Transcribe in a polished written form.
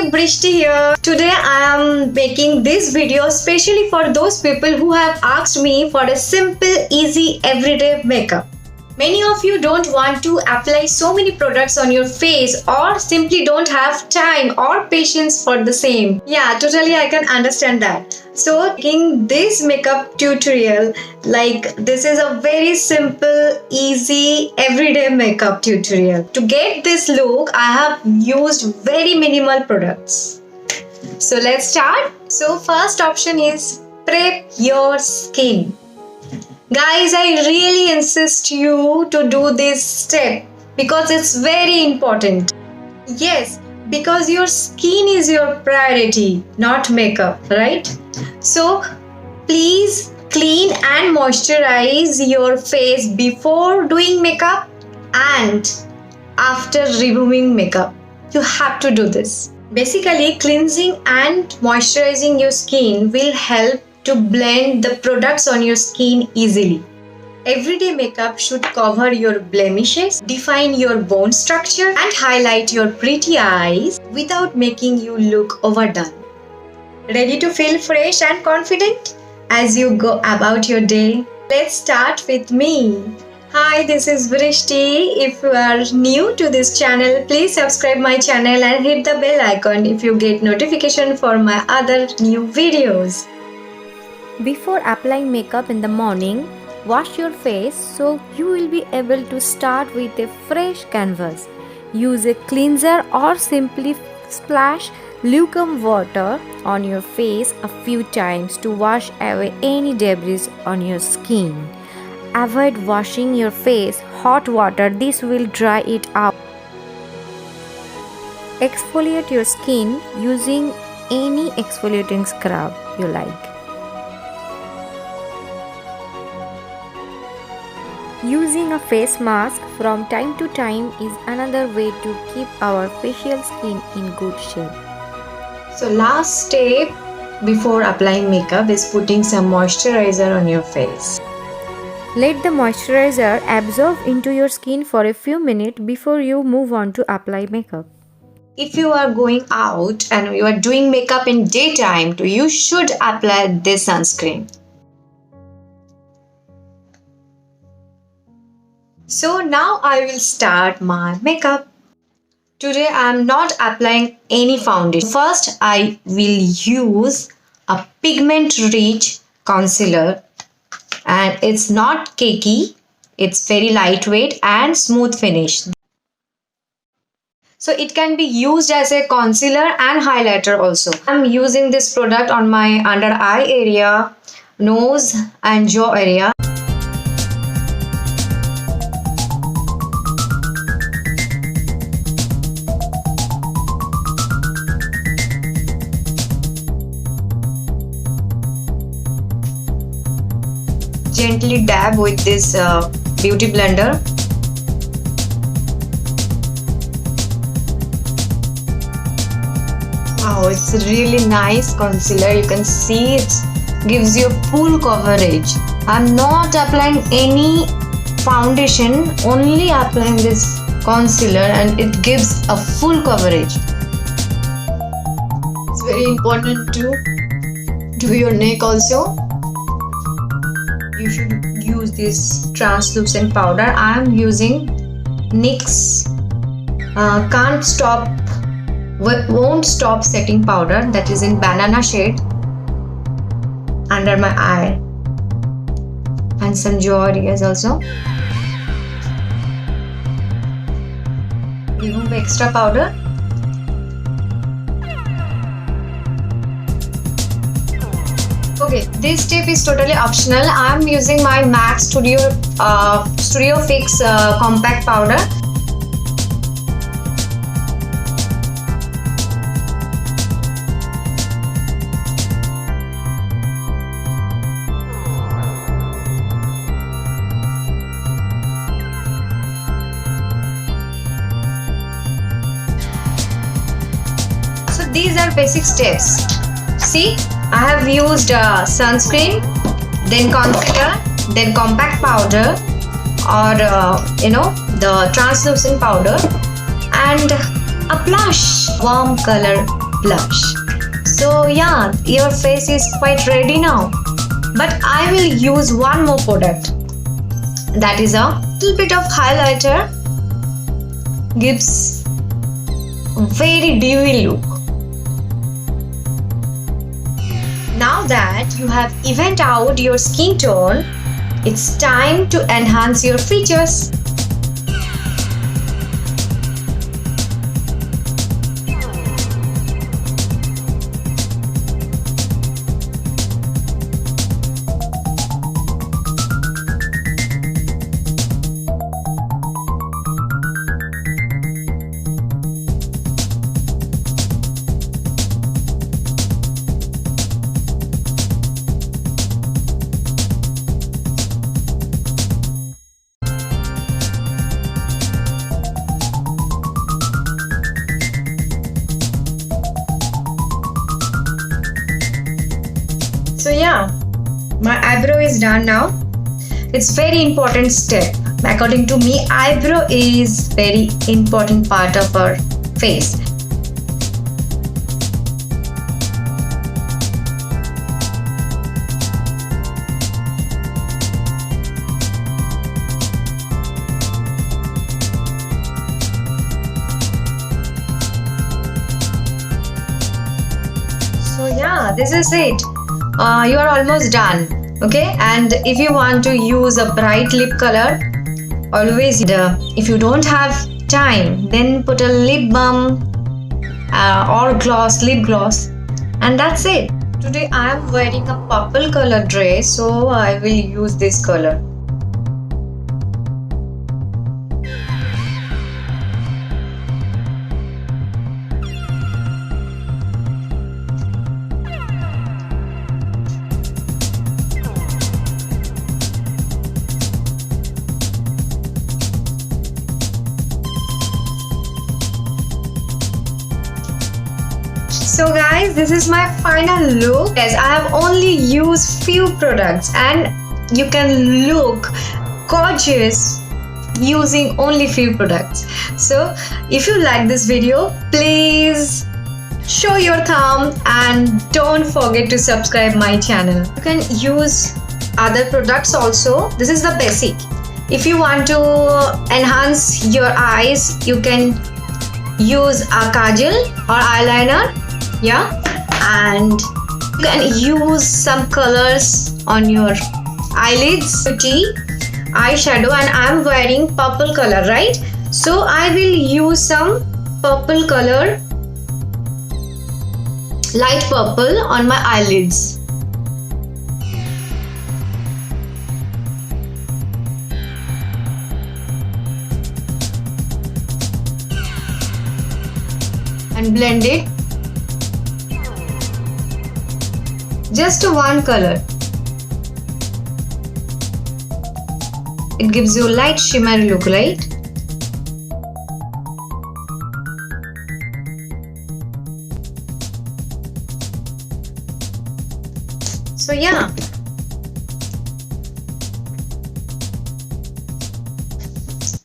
Brishti here. Today I am making this video especially for those people who have asked me for a simple, easy, everyday makeup. Many of you don't want to apply so many products on your face or simply don't have time or patience for the same. Yeah, totally I can understand that. So making this makeup tutorial, like this is a very simple, easy, everyday makeup tutorial. To get this look, I have used very minimal products. So let's start. So first option is prep your skin. Guys, I really insist you to do this step because it's very important. Yes, because your skin is your priority, not makeup, right? So please clean and moisturize your face before doing makeup and after removing makeup. You have to do this. Basically, cleansing and moisturizing your skin will help to blend the products on your skin easily. Everyday makeup should cover your blemishes, define your bone structure and highlight your pretty eyes without making you look overdone. Ready to feel fresh and confident as you go about your day? Let's start with me. Hi, this is Brishti. If you are new to this channel, please subscribe my channel and hit the bell icon if you get notification for my other new videos. Before applying makeup in the morning, wash your face so you will be able to start with a fresh canvas. Use a cleanser or simply splash lukewarm water on your face a few times to wash away any debris on your skin. Avoid washing your face hot water, this will dry it out. Exfoliate your skin using any exfoliating scrub you like. Using a face mask from time to time is another way to keep our facial skin in good shape. So last step before applying makeup is putting some moisturizer on your face. Let the moisturizer absorb into your skin for a few minutes before you move on to apply makeup. If you are going out and you are doing makeup in daytime, you should apply this sunscreen. So now I will start my makeup. Today I am not applying any foundation. First I will use a pigment rich concealer and it's not cakey. It's very lightweight and smooth finish. So it can be used as a concealer and highlighter also. I am using this product on my under eye area, nose and jaw area. Gently dab with this beauty blender. Wow, it's a really nice concealer. You can see it gives you full coverage. I'm not applying any foundation, only applying this concealer and it gives a full coverage. It's very important to do your neck also. You should use this translucent powder. I am using NYX won't stop setting powder, that is in banana shade under my eye and some jaw areas also. Remove extra powder. Okay, this step is totally optional. I am using my MAC Studio Fix compact powder. So these are basic steps. See? I have used sunscreen, then concealer, then compact powder or the translucent powder and a blush, warm color blush. So yeah, your face is quite ready now. But I will use one more product. That is a little bit of highlighter. Gives very dewy look. Now that you have evened out your skin tone, it's time to enhance your features. So yeah, my eyebrow is done now. It's very important step. According to me, eyebrow is very important part of our face. So yeah, this is it. You are almost done. Okay, and if you want to use a bright lip color, always if you don't have time, then put a lip balm or gloss, lip gloss, and that's it. Today I am wearing a purple color dress, so I will use this color. So guys, this is my final look. Yes, I have only used few products and you can look gorgeous using only few products. So if you like this video, please show your thumb and don't forget to subscribe my channel. You can use other products also. This is the basic. If you want to enhance your eyes, you can use a kajal or eyeliner. Yeah, and you can use some colors on your eyelids. Eyeshadow, and I'm wearing purple color, right? So I will use some purple color, light purple on my eyelids. And blend it. Just one color. It gives you light shimmery look, right? So yeah,